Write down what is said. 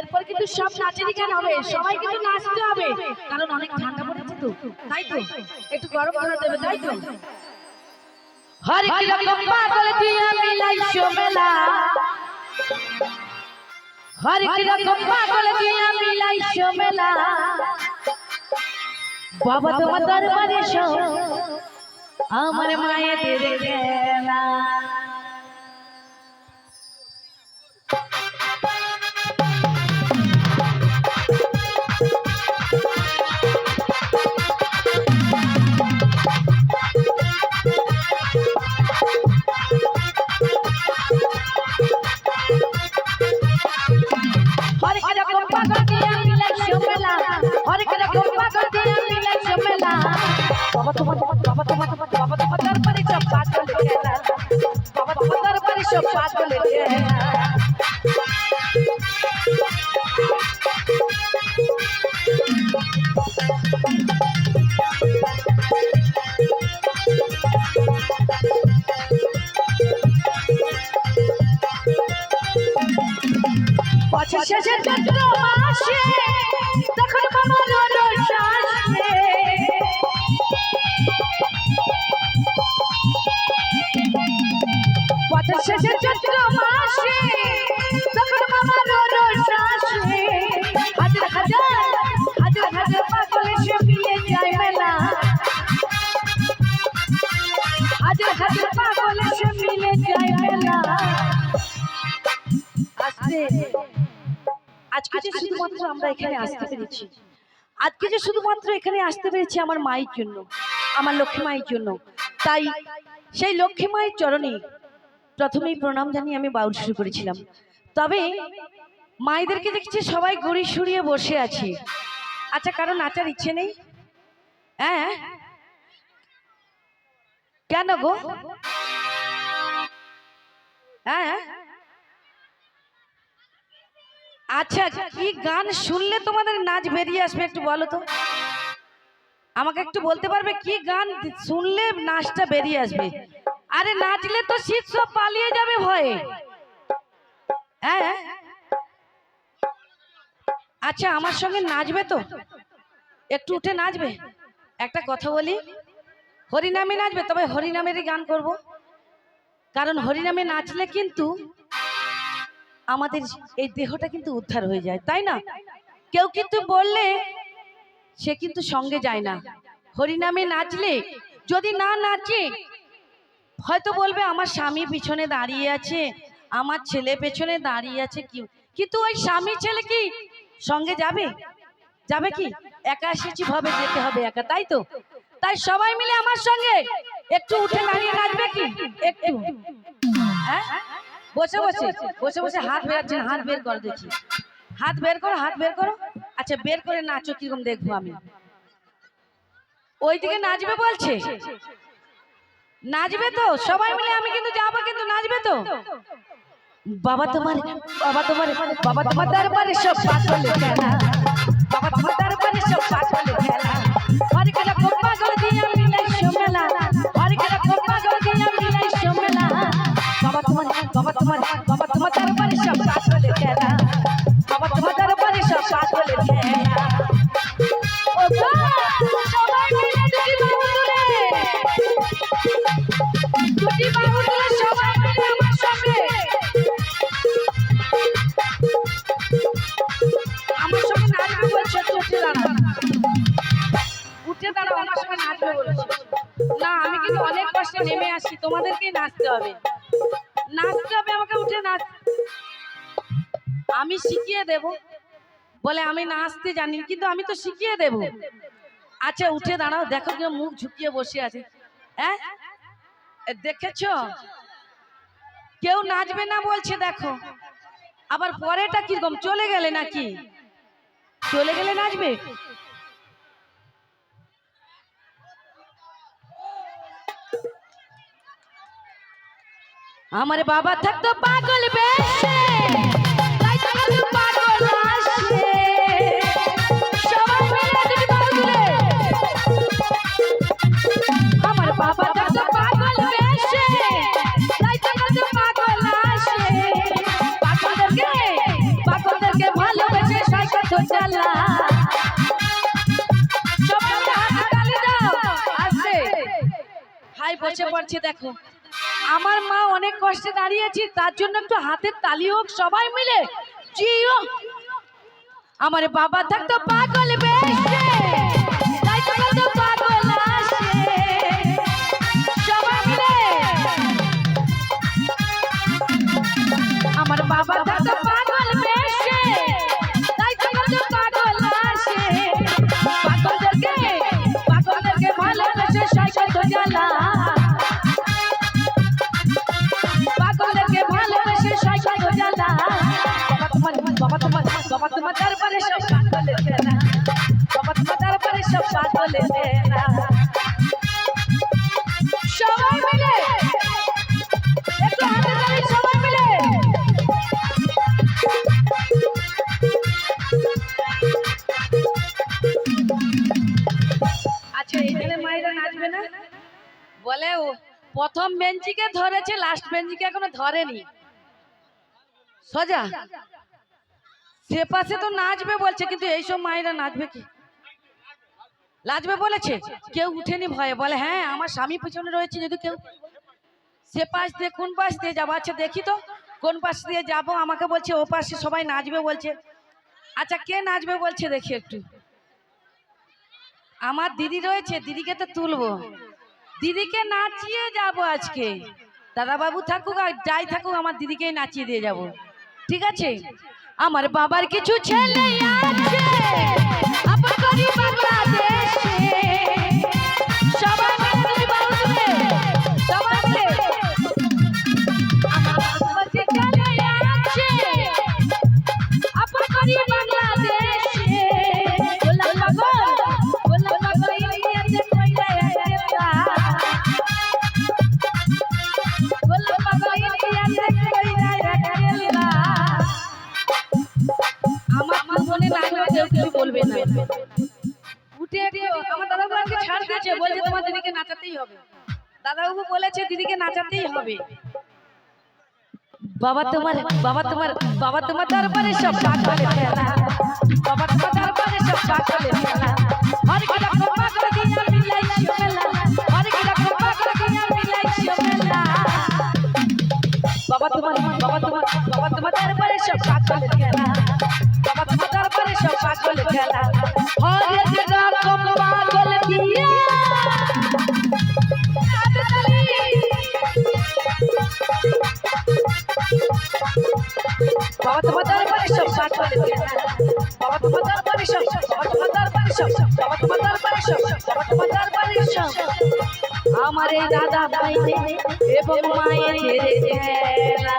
এরপর কিন্তু সব নাচেরই গান হবে, সবাই কিন্তু নাচতে হবে, কারণ অনেক ঠান্ডা পড়েছে তো, তাই তো একটু গরম করে দেবে, তাই তো। হরে কিরকম পাগল দিয়া মিলাইছো মেলা, হরে কিরকম পাগল দিয়া মিলাইছো মেলা, বাবা তোমার দরবারে সব আমার মায়েদের খেলা। বাবা তোমার দরবারে সব পাগল খেলা, বাবা তোমার দরবারে সব পাগল খেলা। বছর শেষের চৈত্র মাসে তখন মামার রস আসে, বছর শেষের চৈত্র মাসে তখন মামার রস আসে, হাজার হাজার হাজার হাজার পাগল এসে মিলে যায় মেলা, হাজার হাজার পাগল এসে মিলে যায় মেলা। আজকে যে শুধুমাত্র আমরা এখানে আসতে পেরেছি, আজকে যে শুধুমাত্র এখানে আসতে পেরেছি আমার মায়ের জন্য, আমার লক্ষ্মী মায়ের জন্য, তাই সেই লক্ষ্মী মায়ের চরণে প্রথমেই প্রণাম জানিয়ে আমি বাউল শুরু করেছিলাম। তবে মায়েদেরকে দেখছি সবাই গড়ি সরিয়ে বসে আছে। আচ্ছা, কারণ নাচার ইচ্ছে নেই? হ্যাঁ, কেন গো? হ্যাঁ, আচ্ছা, কি গান শুনলে তোমাদের নাচ বেরিয়ে আসবে একটু বলো তো, আমাকে একটু বলতে পারবে কি গান শুনলে নাচটা বেরিয়ে আসবে? আরে নাচলে তো শীত সব পালিয়ে যাবে ভয়ে। হ্যাঁ, আচ্ছা, আমার সঙ্গে নাচবে তো? একটু উঠে নাচবে? একটা কথা বলি, হরিনামে নাচবে, তবে হরিনামেরই গান করব, কারণ হরিনামে নাচলে কিন্তু আমাদের এই দেহটা কিন্তু উদ্ধার হয়ে যায়, তাই না? কেউ কিন্তু বললে সে কিন্তু সঙ্গে যায় না। হরিনামে নাচলে যদি না নাচে হয়তো বলবে আমার স্বামী পিছনে দাঁড়িয়ে আছে, আমার ছেলে পেছনে দাঁড়িয়ে আছে, কিন্তু ওই স্বামী ছেলে কি সঙ্গে যাবে? যাবে কি? একা এসেছি ভাবে যেতে হবে একা, তাই তো। তাই সবাই মিলে আমার সঙ্গে একটু উঠে দাঁড়িয়ে নাচবে কি? একটু হ্যাঁ, বসে বসে বসে বসে হাত বেরাচ্ছে না, হাত বের করে দেখি, হাত বের করো, হাত বের করো। আচ্ছা, বের করে নাচো, কিরকম দেখবো আমি। ওইদিকে নাচবে বলছে, নাচবে তো সবাই মিলে? আমি কিন্তু যাবো, কিন্তু নাচবে তো? বাবা তোমার দরবারে সব পাগল খেলা, বাবা তোমার দরবারে সব পাগল খেলা, হরে কিরকম পাগল দিয়া মিলাইছো মেলা, হরে কিরকম পাগল দিয়া মিলাইছো মেলা, বাবা তোমার দরবারে সব পাগল খেলা, বাবা তোমার দরবারে সব পাগল খেলা। ও গো, সবাই মিলে দুটি বাহু তুলে, দুটি বাহু তুলে সবাই মিলে আমার সঙ্গে, আমার সঙ্গে নাচবে বলছে। উঠে দাঁড়াও, উঠে দাঁড়াও, আমার সঙ্গে নাচবে বলছে। না, আমি কিন্তু অনেক কষ্টে নেমে আসি, তোমাদেরকেই নাচতে হবে, নাচতে হবে আমাকে, উঠে নাচ। আমি শিখিয়ে দেব বলে আমি নাচতে জানি, কিন্তু আমি তো শিখিয়ে দেব। আচ্ছা, উঠে দাঁড়াও, দেখো কেউ মুখ ঝুঁকিয়ে বসে আছে। হ্যাঁ, দেখেছ কেউ নাচবে না বলছে, দেখো। আবার পরেটা কিরকম, চলে গেলে নাকি? চলে গেলে নাচবে? আমার বাবা থাকতো পাগল বেশে, তাই তো পাগল আসে, সবাই মিলে দুটি বাহু তুলে। আমার বাবা থাকতো পাগল বেশে, তাই তো পাগল আসে, পাগলদেরকে ভালোবেসে সাই কত জ্বালা সবাই হাতে তালি দাও আস্তে হাই বসে পড়ছে দেখো আমার মা অনেক কষ্টে দাঁড়িয়েছি তার জন্য একটু হাতের তালি হোক সবাই মিলে জিও আমার বাবা থাকতো পাগল বেশে তাই তো কত পাগল আসে সবাই মিলে আমার বাবা থাকতো পাগল বেশে তাই তো কত পাগল আসে পাগলদেরকে ভালোবেসে সাই কত জ্বালা পাগলদেরকে ভালোবেসে সাই কত জ্বালা বাবা তোমার দরবারে সব পাগলের খেলা বাবা তোমার দরবারে সব পাগলের খেলা সবাই মিলে একটু হাতে তালি সবাই মিলে আচ্ছা এখানে মায়েরা নাচবে না বলে ও প্রথম বেঞ্চিকে ধরেছে লাস্ট বেঞ্চিকে এখনো ধরেনি সোজা সে পাশে তো নাচবে বলছে কিন্তু এইসব মায়েরা নাচবে কি নাচবে বলেছে কেউ উঠেনি ভয়ে বলে হ্যাঁ আমার স্বামী পিছনে রয়েছে যদি কেউ সে পাশ দিয়ে কোন পাশ দিয়ে যাবো আচ্ছা দেখি তো কোন পাশ দিয়ে যাব আমাকে বলছে ও পাশে সবাই নাচবে বলছে আচ্ছা কে নাচবে বলছে দেখি একটু আমার দিদি রয়েছে দিদিকে তো তুলবো দিদিকে নাচিয়ে যাব আজকে দাদা বাবু থাকুক আর যাই থাকুক আমার দিদিকেই নাচিয়ে দিয়ে যাব ঠিক আছে আমার বাবার কিছু ছেলে আছে আপন করি বাংলাদেশে সবাই মিলে বাউলে সবাই মিলে আমার বাবার যে ছেলে আছে আপন করি বাংলাদেশে গোলাম পাগল ইন্ডিয়াতে কইরা একটা গোলাম পাগল ইন্ডিয়াতে কইরা একটা আমার মনে লাগলো কেউ কিছু বলবে না উঠে আমার দাদাবাবুকে ছাড় দিয়েছে বলছে তোমার দিদিকে নাচাতেই হবে দাদাবাবু বলেছে দিদিকে নাচাতেই হবে বাবা তোমার দরবারে সব পাগলের খেলা বাবা তোমার দরবারে সব পাগলের খেলা হর কি রকম পাগল দিয়া মিলাই মেলা হর কি রকম পাগল দিয়া মিলাই মেলা বাবা তোমার দরবারে সব পাগলের খেলা বাবা তোমার দরবারে সব পাগলের খেলা হর এক রকম পাগল দিয়া বাবা তোমার দরবারে সব পাগলের খেলা বাবা তোমার দরবারে সব বাবা তোমার দরবারে সব বাবা তোমার দরবারে সব বাবা তোমার দরবারে সব আমার এই দাদা ভাই এবং মায়ের খেলা